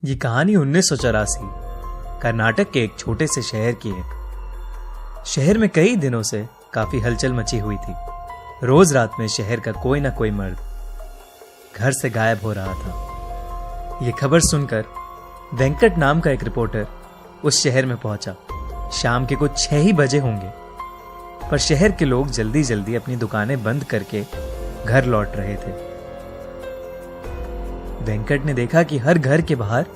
ये कहानी 1984 कर्नाटक के एक छोटे से शहर की है। शहर में कई दिनों से काफी हलचल मची हुई थी। रोज रात में शहर का कोई ना कोई मर्द घर से गायब हो रहा था। ये खबर सुनकर वेंकट नाम का एक रिपोर्टर उस शहर में पहुंचा। शाम के कुछ 6 ही बजे होंगे, पर शहर के लोग जल्दी जल्दी अपनी दुकानें बंद करके घर लौट रहे थे। वेंकट ने देखा कि हर घर के बाहर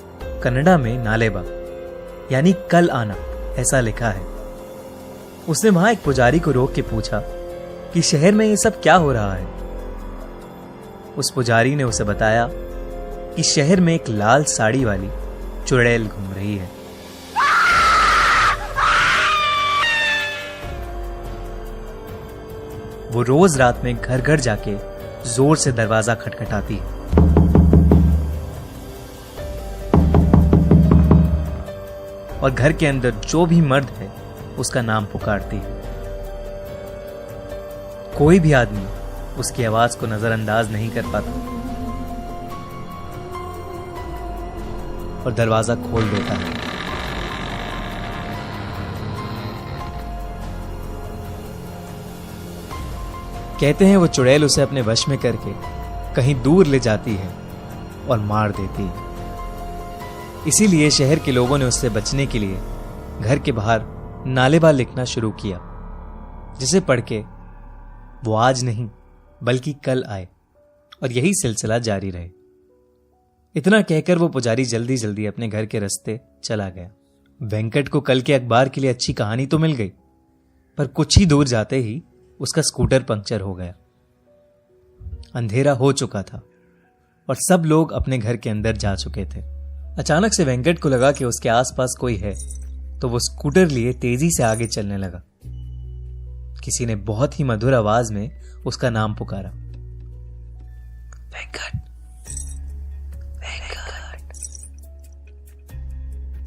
कन्नड़ा में नालेबा यानी कल आना ऐसा लिखा है। उसने वहां एक पुजारी को रोक के पूछा कि शहर में ये सब क्या हो रहा है। उस पुजारी ने उसे बताया कि शहर में एक लाल साड़ी वाली चुड़ैल घूम रही है। वो रोज रात में घर घर जाके जोर से दरवाजा खटखटाती है। और घर के अंदर जो भी मर्द है उसका नाम पुकारती है। कोई भी आदमी उसकी आवाज को नजरअंदाज नहीं कर पाता और दरवाजा खोल देता है। कहते हैं वो चुड़ैल उसे अपने वश में करके कहीं दूर ले जाती है और मार देती है। इसीलिए शहर के लोगों ने उससे बचने के लिए घर के बाहर नालेबा लिखना शुरू किया, जिसे पढ़ के वो आज नहीं बल्कि कल आए और यही सिलसिला जारी रहे। इतना कहकर वो पुजारी जल्दी जल्दी अपने घर के रास्ते चला गया। वेंकट को कल के अखबार के लिए अच्छी कहानी तो मिल गई, पर कुछ ही दूर जाते ही उसका स्कूटर पंक्चर हो गया। अंधेरा हो चुका था और सब लोग अपने घर के अंदर जा चुके थे। अचानक से वेंकट को लगा कि उसके आसपास कोई है, तो वो स्कूटर लिए तेजी से आगे चलने लगा। किसी ने बहुत ही मधुर आवाज में उसका नाम पुकारा, वेंकट, वेंकट।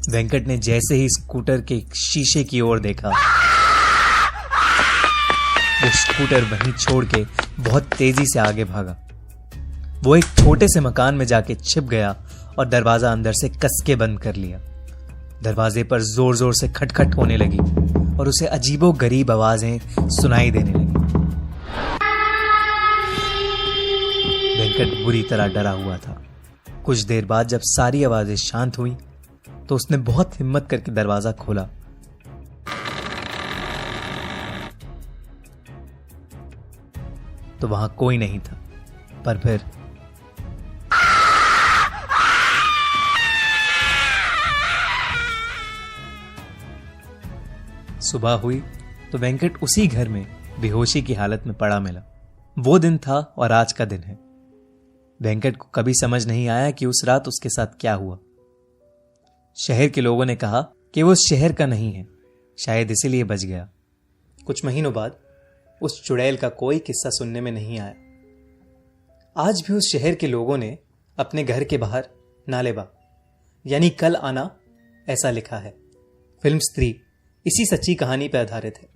वेंकट ने जैसे ही स्कूटर के शीशे की ओर देखा, वो स्कूटर वहीं छोड़ के बहुत तेजी से आगे भागा। वो एक छोटे से मकान में जाके छिप गया और दरवाजा अंदर से कस के बंद कर लिया। दरवाजे पर जोर जोर से खटखट होने लगी और उसे अजीबो गरीब आवाजें सुनाई देने लगी। वेंकट बुरी तरह डरा हुआ था। कुछ देर बाद जब सारी आवाजें शांत हुई तो उसने बहुत हिम्मत करके दरवाजा खोला। तो वहां कोई नहीं था, पर फिर सुबह हुई तो वेंकट उसी घर में बेहोशी की हालत में पड़ा मिला। वो दिन था और आज का दिन है। वेंकट को कभी समझ नहीं आया कि उस रात उसके साथ क्या हुआ। शहर के लोगों ने कहा कि वो उस शहर का नहीं है, शायद इसीलिए बच गया। कुछ महीनों बाद उस चुड़ैल का कोई किस्सा सुनने में नहीं आया। आज भी उस शहर के लोगों ने अपने घर के बाहर नालेबा यानी कल आना ऐसा लिखा है। फिल्म स्त्री इसी सच्ची कहानी पर आधारित है।